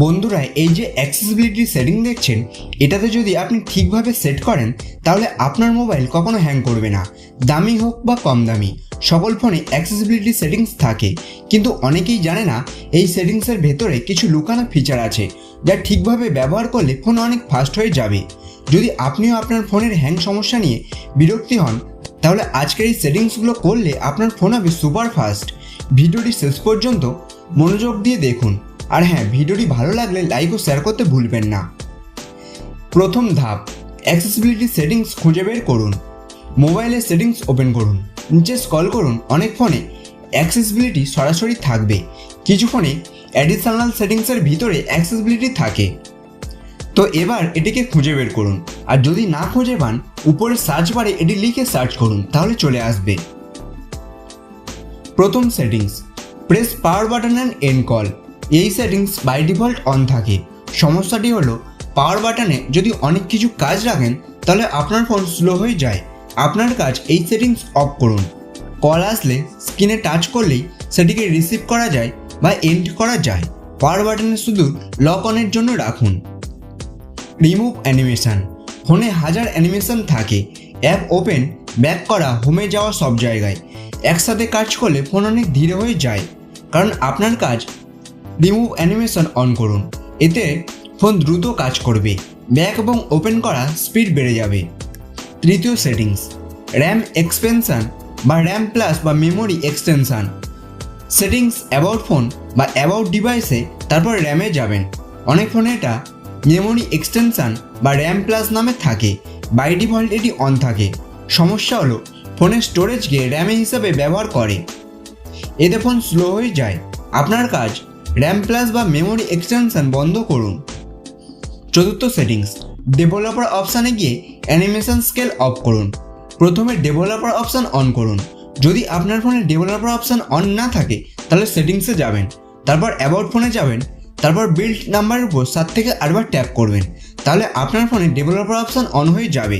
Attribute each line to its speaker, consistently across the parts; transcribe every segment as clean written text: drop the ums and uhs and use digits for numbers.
Speaker 1: বন্ধুরা, এই যে অ্যাক্সেসিবিলিটি সেটিং দেখছেন, এটাতে যদি আপনি ঠিকভাবে সেট করেন তাহলে আপনার মোবাইল কখনো হ্যাং করবে না। দামি হোক বা কম দামি, সকল ফোনে অ্যাক্সেসিবিলিটি সেটিংস থাকে, কিন্তু অনেকেই জানে না এই সেটিংসের ভেতরে কিছু লুকানো ফিচার আছে যা ঠিকভাবে ব্যবহার করলে ফোন অনেক ফাস্ট হয়ে যাবে। যদি আপনিও আপনার ফোনের হ্যাং সমস্যা নিয়ে বিরক্তি হন, তাহলে আজকের এই সেটিংসগুলো করলে আপনার ফোন হবে সুপার ফাস্ট। ভিডিওটি শেষ পর্যন্ত মনোযোগ দিয়ে দেখুন, আর হ্যাঁ, ভিডিওটি ভালো লাগলে লাইক ও শেয়ার করতে ভুলবেন না। প্রথম ধাপ, অ্যাক্সেসিবিলিটি সেটিংস খুঁজে বের করুন। মোবাইলের সেটিংস ওপেন করুন, নিচে স্ক্রল করুন। অনেক ফোনে অ্যাক্সেসিবিলিটি সরাসরি থাকবে, কিছু ফোনে অ্যাডিশনাল সেটিংসের ভিতরে অ্যাক্সেসিবিলিটি থাকে। তো এবার এটিকে খুঁজে বের করুন, আর যদি না খুঁজে পান উপরে সার্চ বারে এটি লিখে সার্চ করুন, তাহলে চলে আসবে। প্রথম settings, press power button and end call. এই সেটিংস বাই ডিফল্ট অন থাকে। সমস্যাটি হলো, পাওয়ার বাটনে যদি অনেক কিছু কাজ রাখেন তাহলে আপনার ফোন স্লো হয়ে যায়। আপনার কাজ এই সেটিংস অফ করুন। কল আসলে স্ক্রিনে টাচ করলেই সেটিকে রিসিভ করা যায় বা এন্ড করা যায়। পাওয়ার বাটনে শুধু লক অনের জন্য রাখুন। Remove animation. ফোনে হাজার অ্যানিমেশন থাকে, অ্যাপ ওপেন, ব্যাক করা, হোমে যাওয়া, সব জায়গায় একসাথে কাজ করলে ফোন অনেক ধীরে হয়ে যায়। কারণ আপনার কাজ রিমুভ অ্যানিমেশন অন করুন, এতে ফোন দ্রুত কাজ করবে, ব্যাক এবং ওপেন করা স্পিড বেড়ে যাবে। তৃতীয় সেটিংস, র্যাম এক্সপেনশন বা র্যাম প্লাস বা memory extension. Settings about phone বা অ্যাবাউট ডিভাইসে, তারপর র্যামে যাবেন। অনেক ফোনে এটা মেমোরি এক্সটেনশন বা র্যাম প্লাস নামে থাকে, বাই ডিফল্ট এটি অন থাকে। সমস্যা হলো, ফোনের স্টোরেজকে র্যামে হিসাবে ব্যবহার করে, এতে ফোন স্লো হয়ে যায়। আপনার কাজ র্যাম প্লাস বা মেমোরি এক্সটেনশন বন্ধ করুন। চতুর্থ সেটিংস, ডেভেলপার অপশানে গিয়ে অ্যানিমেশন স্কেল অফ করুন। প্রথমে ডেভেলপার অপশান অন করুন। যদি আপনার ফোনে ডেভেলপার অপশান অন না থাকে তাহলে সেটিংসে যাবেন, তারপর অ্যাবাউট ফোনে যাবেন, তারপর বিল্ড নাম্বারের উপর 7 থেকে 8বার ট্যাপ করবেন, তাহলে আপনার ফোনে ডেভেলপার অপশান অন হয়ে যাবে।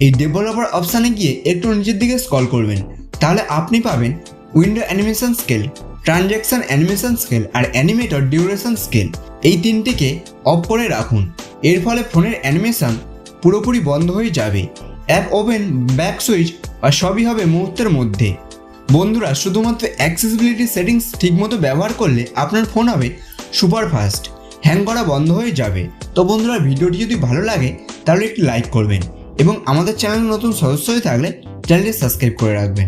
Speaker 1: এই ডেভেলপার অপশানে গিয়ে একটু নিচের দিকে স্ক্রল করবেন, তাহলে আপনি পাবেন window animation scale, transaction animation scale আর অ্যানিমেটর ডিউরেশন স্কেল। এই তিনটিকে অফ করে রাখুন, এর ফলে ফোনের অ্যানিমেশন পুরোপুরি বন্ধ হয়ে যাবে। অ্যাপ ওপেন, ব্যাক সুইচ বা সবই হবে মুহূর্তের মধ্যে। বন্ধুরা, শুধুমাত্র অ্যাক্সেসিবিলিটি সেটিংস ঠিকমতো ব্যবহার করলে আপনার ফোন হবে সুপার ফাস্ট, হ্যাং করা বন্ধ হয়ে যাবে। তো বন্ধুরা, ভিডিওটি যদি ভালো লাগে তাহলে একটি লাইক করবেন এবং আমাদের চ্যানেল নতুন সদস্য হয়ে থাকলে চ্যানেলটি সাবস্ক্রাইব করে রাখবেন।